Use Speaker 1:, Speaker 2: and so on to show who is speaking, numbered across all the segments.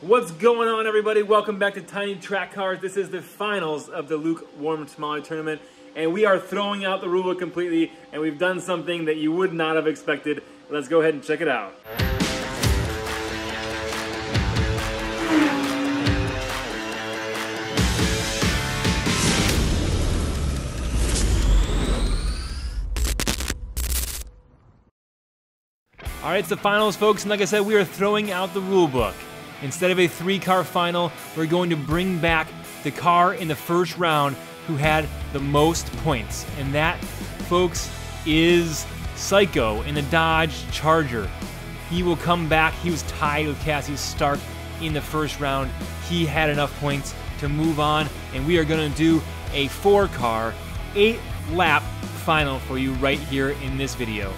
Speaker 1: What's going on, everybody? Welcome back to Tiny Track Cars. This is the finals of the Luke Warm Tamale Tournament, and we are throwing out the rulebook completely, and we've done something that you would not have expected. Let's go ahead and check it out. All right, it's the finals, folks, and like I said, we are throwing out the rulebook. Instead of a 3-car final, we're going to bring back the car in the first round who had the most points. And that, folks, is Psycho in the Dodge Charger. He will come back. He was tied with Cassius Stark in the first round. He had enough points to move on, and we are going to do a 4-car, 8-lap final for you right here in this video.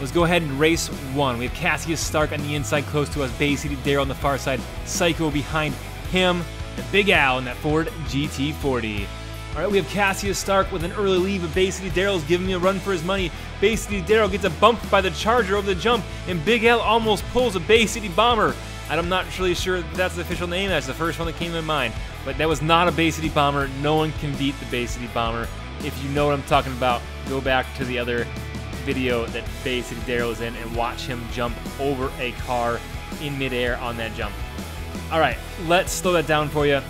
Speaker 1: Let's go ahead and race 1. We have Cassius Stark on the inside close to us, Bay City Daryl on the far side, Psycho behind him, and Big Al in that Ford GT40. All right, we have Cassius Stark with an early lead, but Bay City Daryl's giving me a run for his money. Bay City Daryl gets a bump by the Charger over the jump, and Big Al almost pulls a Bay City Bomber. I'm not really sure that's the official name. That's the first one that came to mind, but that was not a Bay City Bomber. No one can beat the Bay City Bomber. If you know what I'm talking about, go back to the other video that Bay City Daryl is in and watch him jump over a car in midair on that jump. All right, let's slow that down for you.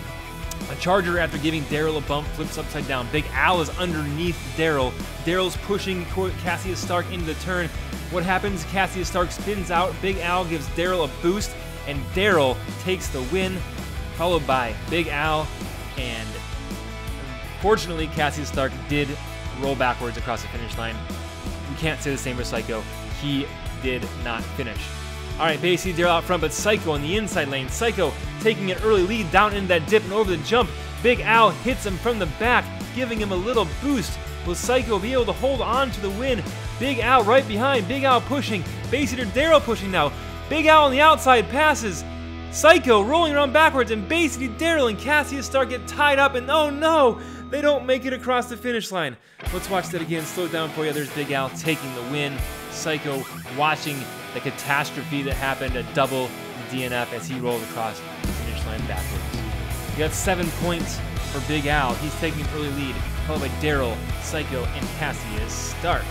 Speaker 1: A Charger, after giving Daryl a bump, flips upside down. Big Al is underneath Daryl. Daryl's pushing Cassius Stark into the turn. What happens? Cassius Stark spins out. Big Al gives Daryl a boost, and Daryl takes the win, followed by Big Al. And fortunately, Cassius Stark did roll backwards across the finish line. We can't say the same for Psycho. He did not finish. All right, Bay City Daryl out front, but Psycho in the inside lane. Psycho taking an early lead down in that dip and over the jump. Big Al hits him from the back, giving him a little boost. Will Psycho be able to hold on to the win? Big Al right behind. Big Al pushing. Bay City Daryl pushing now. Big Al on the outside passes. Psycho rolling around backwards, and Bay City Daryl and Cassius Stark get tied up, and oh no! They don't make it across the finish line. Let's watch that again, slow it down for you. There's Big Al taking the win. Psycho watching the catastrophe that happened, a double DNF as he rolled across the finish line backwards. We got 7 points for Big Al. He's taking an early lead, followed by Daryl, Psycho, and Cassius Stark.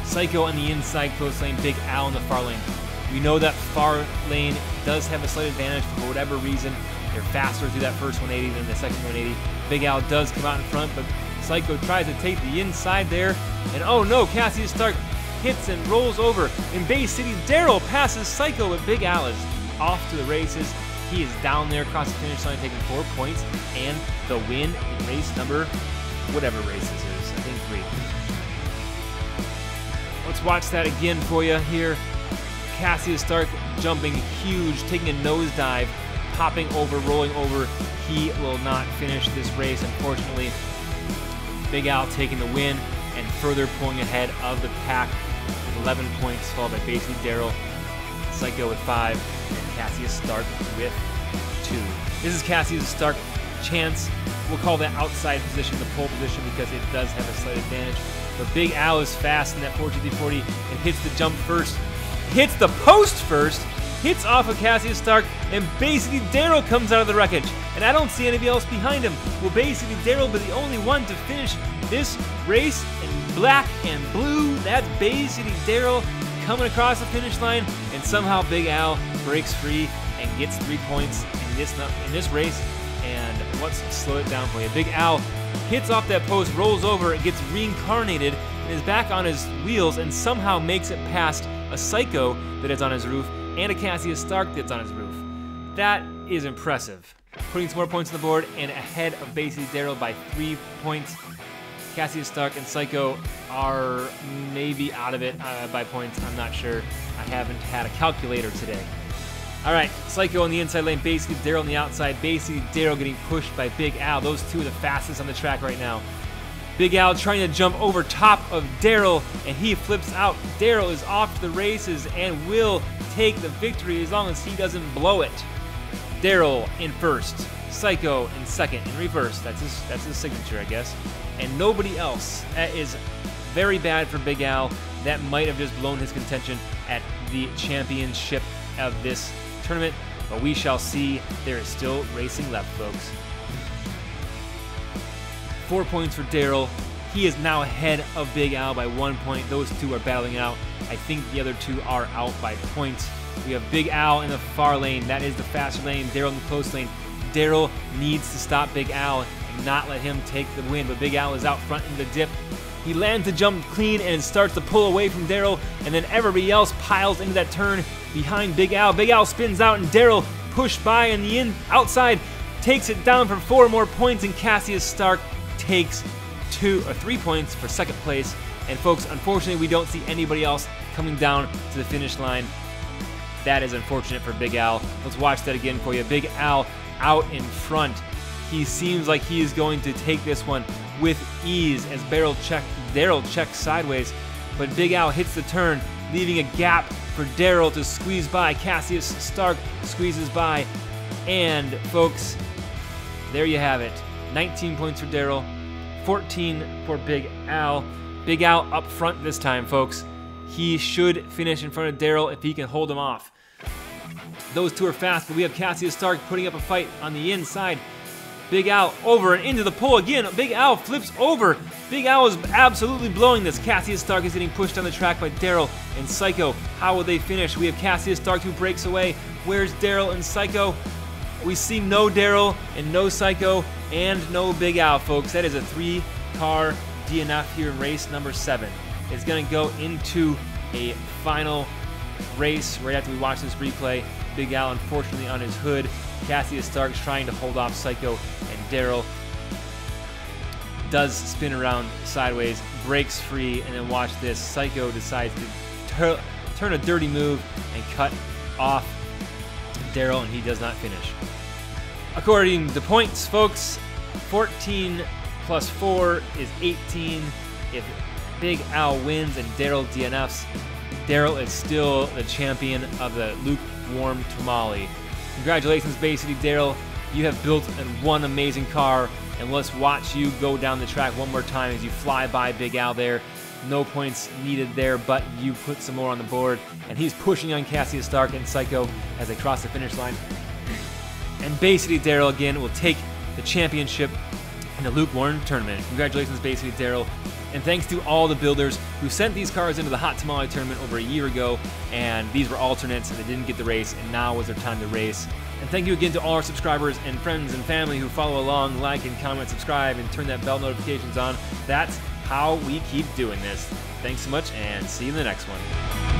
Speaker 1: Psycho on the inside close lane, Big Al in the far lane. We know that far lane does have a slight advantage for whatever reason. They're faster through that first 180 than the second 180. Big Al does come out in front, but Psycho tries to take the inside there. And oh no, Cassius Stark hits and rolls over. And Bay City Daryl passes Psycho, but Big Al is off to the races. He is down there across the finish line taking 4 points and the win in race number, whatever race this is, I think 3. Let's watch that again for you here. Cassius Stark jumping huge, taking a nosedive, popping over, rolling over. He will not finish this race, unfortunately. Big Al taking the win and further pulling ahead of the pack with 11 points, followed by Bay City Daryl, Psycho with 5, and Cassius Stark with 2. This is Cassius Stark chance. We'll call that outside position the pole position because it does have a slight advantage. But Big Al is fast in that Ford GT40 and hits the jump first, hits the post first, hits off of Cassius Stark, and Bay City Daryl comes out of the wreckage. And I don't see anybody else behind him. Will Bay City Daryl be the only one to finish this race in black and blue? That's Bay City Daryl coming across the finish line, and somehow Big Al breaks free and gets 3 points in this race. And let's slow it down for you. Big Al hits off that post, rolls over, it gets reincarnated, and is back on his wheels, and somehow makes it past a Psycho that is on his roof and a Cassius Stark that's on his roof. That is impressive. Putting some more points on the board and ahead of Bay City Daryl by 3 points. Cassius Stark and Psycho are maybe out of it by points. I'm not sure. I haven't had a calculator today. All right, Psycho on the inside lane, Bay City Daryl on the outside. Bay City Daryl getting pushed by Big Al. Those two are the fastest on the track right now. Big Al trying to jump over top of Daryl, and he flips out. Daryl is off to the races and will take the victory as long as he doesn't blow it. Daryl in first, Psycho in second, in reverse. That's his signature, I guess. And nobody else. That is very bad for Big Al. That might have just blown his contention at the championship of this tournament. but we shall see. There is still racing left, folks. 4 points for Daryl. He is now ahead of Big Al by 1 point. Those two are battling it out. I think the other two are out by points. We have Big Al in the far lane. That is the faster lane. Daryl in the close lane. Daryl needs to stop Big Al and not let him take the win, but Big Al is out front in the dip. He lands the jump clean and starts to pull away from Daryl, and then everybody else piles into that turn behind Big Al. Big Al spins out, and Daryl pushed by in the outside, takes it down for 4 more points, and Cassius Stark takes 2 or 3 points for second place. And folks, unfortunately, we don't see anybody else coming down to the finish line. That is unfortunate for Big Al. Let's watch that again for you. Big Al out in front. He seems like he is going to take this one with ease as Daryl checks sideways, but Big Al hits the turn, leaving a gap for Daryl to squeeze by. Cassius Stark squeezes by, and folks, there you have it. 19 points for Daryl, 14 for Big Al. Big Al up front this time, folks. He should finish in front of Daryl if he can hold him off. Those two are fast, but we have Cassius Stark putting up a fight on the inside. Big Al over and into the pole again. Big Al flips over. Big Al is absolutely blowing this. Cassius Stark is getting pushed down the track by Daryl and Psycho. How will they finish? We have Cassius Stark who breaks away. Where's Daryl and Psycho? We see no Daryl and no Psycho and no Big Al, folks. That is a 3-car DNF here in race number 7. It's going to go into a final race right after we watch this replay. Big Al unfortunately on his hood. Cassius Stark's trying to hold off Psycho, and Daryl does spin around sideways, breaks free, and then watch this. Psycho decides to turn a dirty move and cut off Daryl, and he does not finish. According to points, folks, 14 plus 4 is 18. If Big Al wins and Daryl DNFs, Daryl is still the champion of the Luke Warm Tamale. Congratulations, Bay City Daryl. You have built one amazing car, and let's watch you go down the track one more time as you fly by Big Al there. No points needed there, but you put some more on the board, and he's pushing on Cassius Stark and Psycho as they cross the finish line. And Bay City Daryl again will take the championship in the Luke Warm Tournament. Congratulations, Bay City Daryl. And thanks to all the builders who sent these cars into the Hot Tamale Tournament over a year ago, and these were alternates and they didn't get the race, and now was their time to race. And thank you again to all our subscribers and friends and family who follow along, like and comment, subscribe, and turn that bell notifications on. That's how we keep doing this. Thanks so much, and see you in the next one.